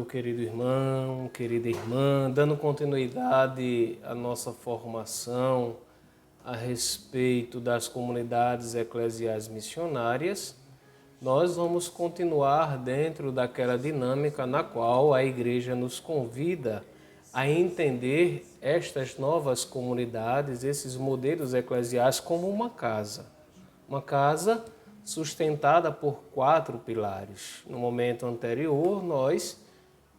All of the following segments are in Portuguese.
meu querido irmão, querida irmã, dando continuidade à nossa formação a respeito das comunidades eclesiais missionárias, nós vamos continuar dentro daquela dinâmica na qual a Igreja nos convida a entender estas novas comunidades, esses modelos eclesiais como uma casa. Uma casa sustentada por 4 pilares. No momento anterior, nós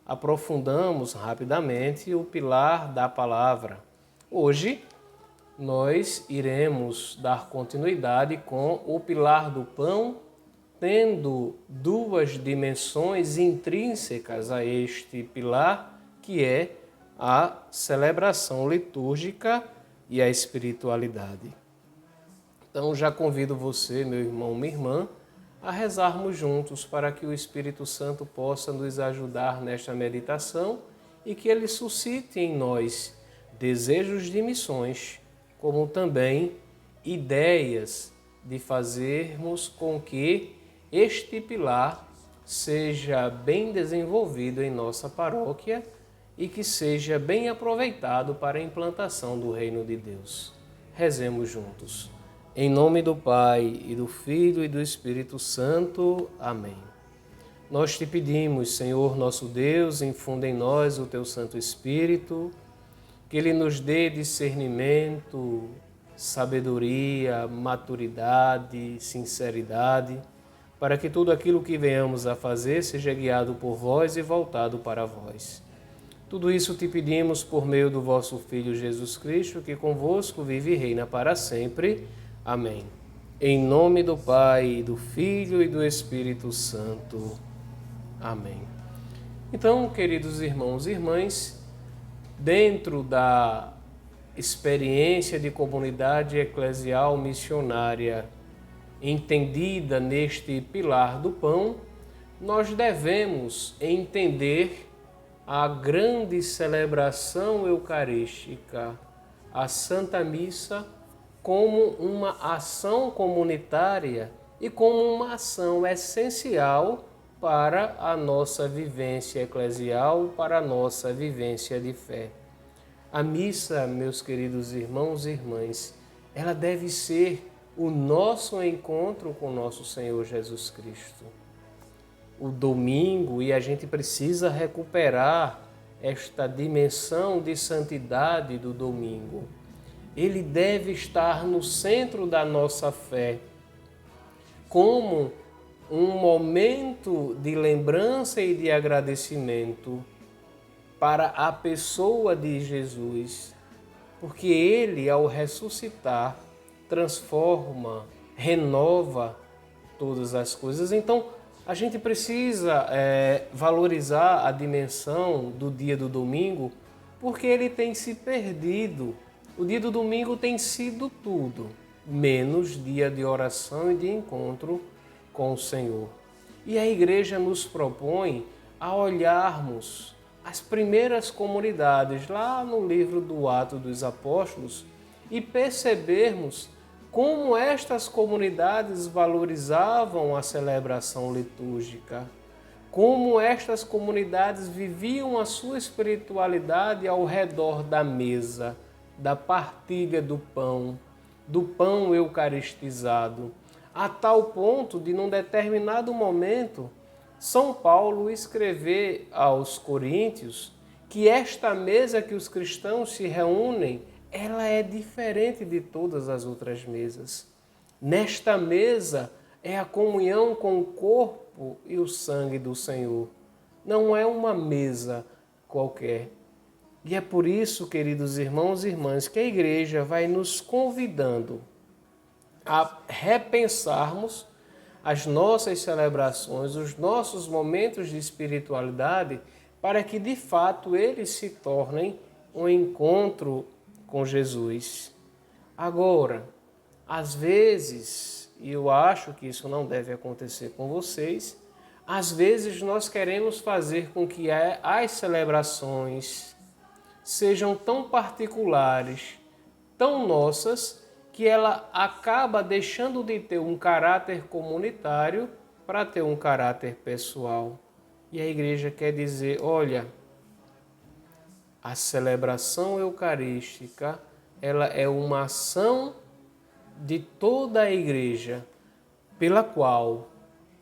aprofundamos rapidamente o pilar da palavra. Hoje, nós iremos dar continuidade com o pilar do pão, tendo 2 dimensões intrínsecas a este pilar, que é a celebração litúrgica e a espiritualidade. Então, já convido você, meu irmão, minha irmã, a rezarmos juntos para que o Espírito Santo possa nos ajudar nesta meditação e que ele suscite em nós desejos de missões, como também ideias de fazermos com que este pilar seja bem desenvolvido em nossa paróquia e que seja bem aproveitado para a implantação do Reino de Deus. Rezemos juntos. Em nome do Pai, e do Filho, e do Espírito Santo. Amém. Nós te pedimos, Senhor nosso Deus, infunda em nós o teu Santo Espírito, que ele nos dê discernimento, sabedoria, maturidade, sinceridade, para que tudo aquilo que venhamos a fazer seja guiado por vós e voltado para vós. Tudo isso te pedimos por meio do vosso Filho Jesus Cristo, que convosco vive e reina para sempre. Amém. Em nome do Pai, do Filho e do Espírito Santo. Amém. Então, queridos irmãos e irmãs, dentro da experiência de comunidade eclesial missionária entendida neste pilar do pão, nós devemos entender a grande celebração eucarística, a Santa Missa, como uma ação comunitária e como uma ação essencial para a nossa vivência eclesial, para a nossa vivência de fé. A missa, meus queridos irmãos e irmãs, ela deve ser o nosso encontro com nosso Senhor Jesus Cristo. O domingo, e a gente precisa recuperar esta dimensão de santidade do domingo. Ele deve estar no centro da nossa fé, como um momento de lembrança e de agradecimento para a pessoa de Jesus, porque ele, ao ressuscitar, transforma, renova todas as coisas. Então, a gente precisa valorizar a dimensão do dia do domingo, porque ele tem se perdido. O dia do domingo tem sido tudo, menos dia de oração e de encontro com o Senhor. E a Igreja nos propõe a olharmos as primeiras comunidades lá no livro do Atos dos Apóstolos e percebermos como estas comunidades valorizavam a celebração litúrgica, como estas comunidades viviam a sua espiritualidade ao redor da mesa, da partilha do pão eucaristizado, a tal ponto de, num determinado momento, São Paulo escrever aos Coríntios que esta mesa que os cristãos se reúnem, ela é diferente de todas as outras mesas. Nesta mesa é a comunhão com o corpo e o sangue do Senhor. Não é uma mesa qualquer. E é por isso, queridos irmãos e irmãs, que a Igreja vai nos convidando a repensarmos as nossas celebrações, os nossos momentos de espiritualidade, para que de fato eles se tornem um encontro com Jesus. Agora, às vezes, e eu acho que isso não deve acontecer com vocês, às vezes nós queremos fazer com que as celebrações sejam tão particulares, tão nossas, que ela acaba deixando de ter um caráter comunitário para ter um caráter pessoal. E a igreja quer dizer, olha, a celebração eucarística, ela é uma ação de toda a igreja, pela qual,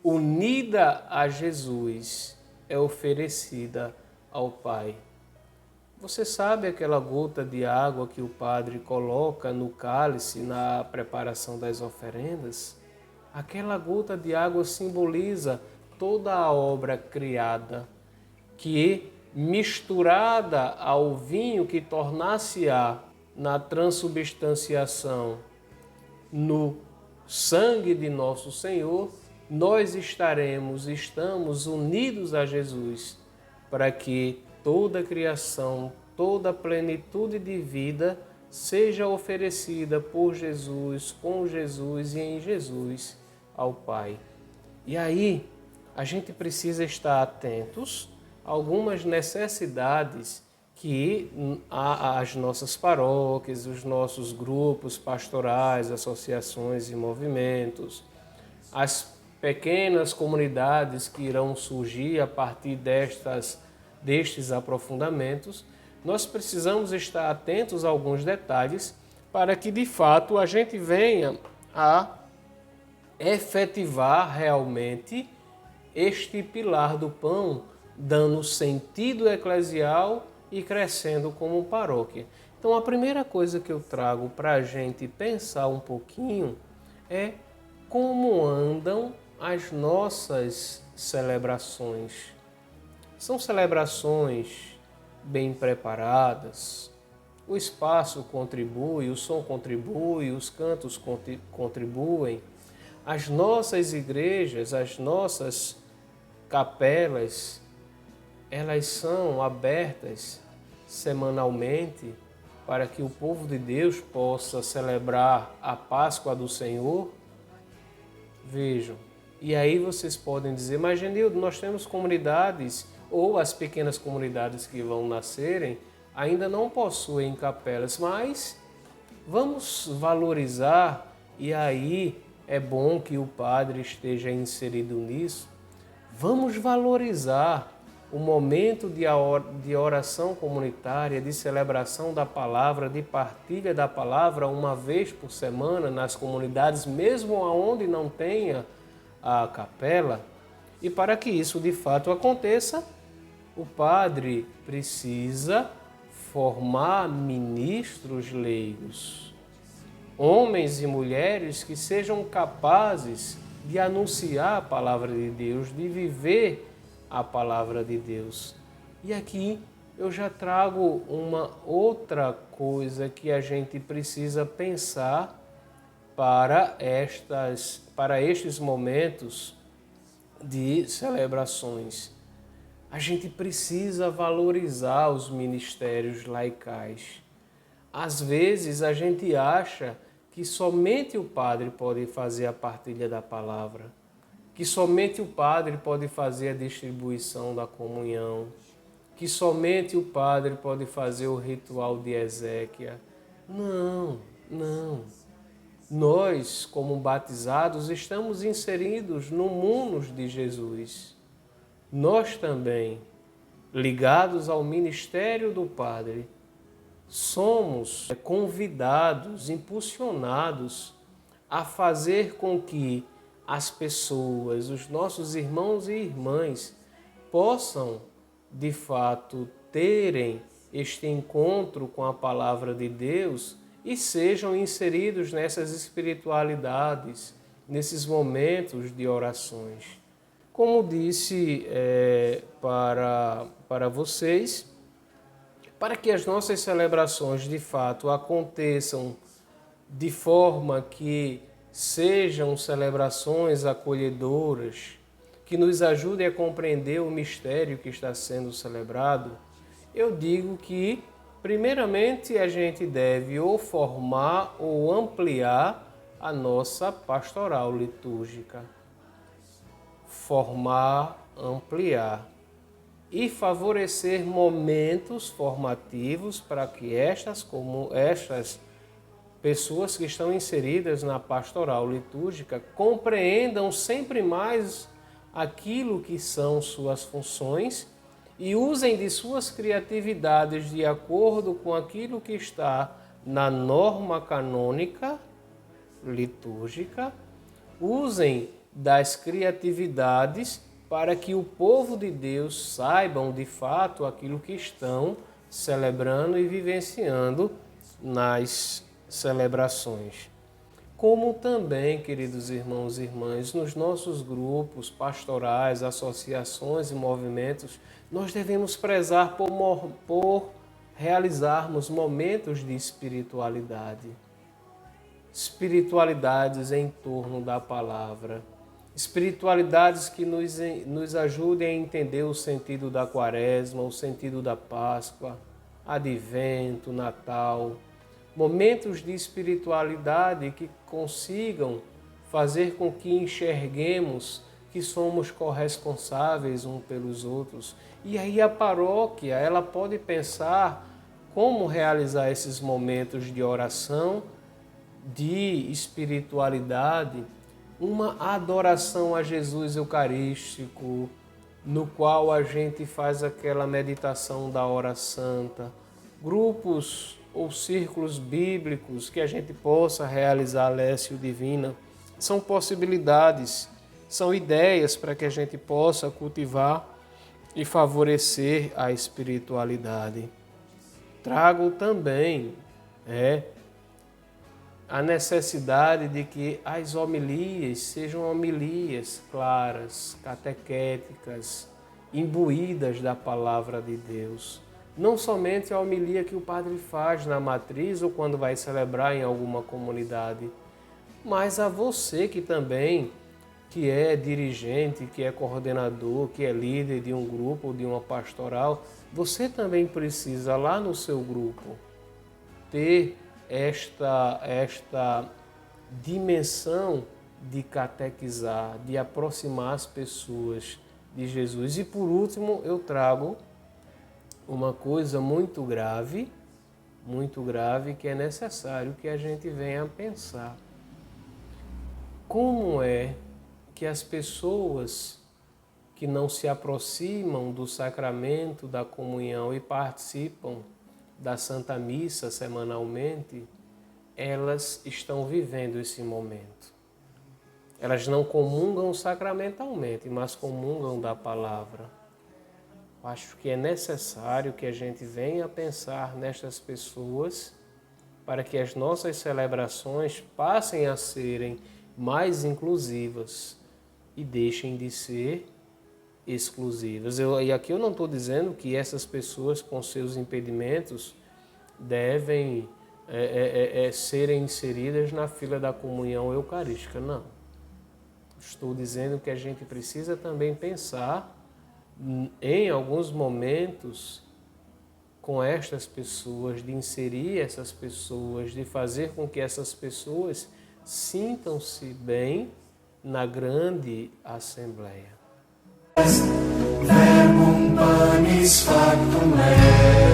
unida a Jesus, é oferecida ao Pai. Você sabe aquela gota de água que o padre coloca no cálice na preparação das oferendas? Aquela gota de água simboliza toda a obra criada, que misturada ao vinho que tornasse-á na transubstanciação no sangue de nosso Senhor, nós estamos unidos a Jesus, para que toda a criação, toda a plenitude de vida seja oferecida por Jesus, com Jesus e em Jesus ao Pai. E aí, a gente precisa estar atentos a algumas necessidades que as nossas paróquias, os nossos grupos pastorais, associações e movimentos, as pequenas comunidades que irão surgir a partir destes aprofundamentos, nós precisamos estar atentos a alguns detalhes para que, de fato, a gente venha a efetivar realmente este pilar do pão, dando sentido eclesial e crescendo como paróquia. Então, a primeira coisa que eu trago para a gente pensar um pouquinho é como andam as nossas celebrações. São celebrações bem preparadas, o espaço contribui, o som contribui, os cantos contribuem, as nossas igrejas, as nossas capelas, elas são abertas semanalmente para que o povo de Deus possa celebrar a Páscoa do Senhor. Vejam, e aí vocês podem dizer, mas Genildo, nós temos comunidades, ou as pequenas comunidades que vão nascerem, ainda não possuem capelas, mas vamos valorizar, e aí é bom que o padre esteja inserido nisso, vamos valorizar o momento de oração comunitária, de celebração da palavra, de partilha da palavra uma vez por semana nas comunidades, mesmo onde não tenha a capela. E para que isso de fato aconteça, o padre precisa formar ministros leigos, homens e mulheres que sejam capazes de anunciar a palavra de Deus, de viver a palavra de Deus. E aqui eu já trago uma outra coisa que a gente precisa pensar para estes momentos de celebrações. A gente precisa valorizar os ministérios laicais. Às vezes a gente acha que somente o padre pode fazer a partilha da palavra, que somente o padre pode fazer a distribuição da comunhão, que somente o padre pode fazer o ritual de exéquia. Não, não. Nós, como batizados, estamos inseridos no munus de Jesus. Nós também, ligados ao ministério do Padre, somos convidados, impulsionados a fazer com que as pessoas, os nossos irmãos e irmãs, possam, de fato, terem este encontro com a palavra de Deus e sejam inseridos nessas espiritualidades, nesses momentos de orações. Como disse para vocês, para que as nossas celebrações de fato aconteçam de forma que sejam celebrações acolhedoras, que nos ajudem a compreender o mistério que está sendo celebrado, eu digo que, primeiramente, a gente deve ou formar ou ampliar a nossa pastoral litúrgica. Formar, ampliar e favorecer momentos formativos para que estas pessoas que estão inseridas na pastoral litúrgica compreendam sempre mais aquilo que são suas funções e usem de suas criatividades de acordo com aquilo que está na norma canônica, litúrgica, usem das criatividades para que o povo de Deus saibam de fato aquilo que estão celebrando e vivenciando nas celebrações. Como também, queridos irmãos e irmãs, nos nossos grupos pastorais, associações e movimentos, nós devemos prezar por realizarmos momentos de espiritualidade. Espiritualidades em torno da palavra. Espiritualidades que nos ajudem a entender o sentido da Quaresma, o sentido da Páscoa, Advento, Natal. Momentos de espiritualidade que consigam fazer com que enxerguemos que somos corresponsáveis uns pelos outros. E aí a paróquia, ela pode pensar como realizar esses momentos de oração, de espiritualidade, uma adoração a Jesus Eucarístico, no qual a gente faz aquela meditação da hora santa, grupos ou círculos bíblicos que a gente possa realizar a Lécio Divina. São possibilidades, são ideias para que a gente possa cultivar e favorecer a espiritualidade. Trago também a necessidade de que as homilias sejam homilias claras, catequéticas, imbuídas da palavra de Deus. Não somente a homilia que o padre faz na matriz ou quando vai celebrar em alguma comunidade, mas a você que também, que é dirigente, que é coordenador, que é líder de um grupo ou de uma pastoral, você também precisa lá no seu grupo ter esta dimensão de catequizar, de aproximar as pessoas de Jesus. E por último, eu trago uma coisa muito grave, que é necessário que a gente venha a pensar. Como é que as pessoas que não se aproximam do sacramento da comunhão e participam da Santa Missa semanalmente, elas estão vivendo esse momento? Elas não comungam sacramentalmente, mas comungam da palavra. Acho que é necessário que a gente venha a pensar nestas pessoas para que as nossas celebrações passem a serem mais inclusivas e deixem de ser exclusivas. E aqui eu não estou dizendo que essas pessoas com seus impedimentos devem serem inseridas na fila da comunhão eucarística, não. Estou dizendo que a gente precisa também pensar em alguns momentos com estas pessoas, de inserir essas pessoas, de fazer com que essas pessoas sintam-se bem na grande assembleia. Verbum panis factum est.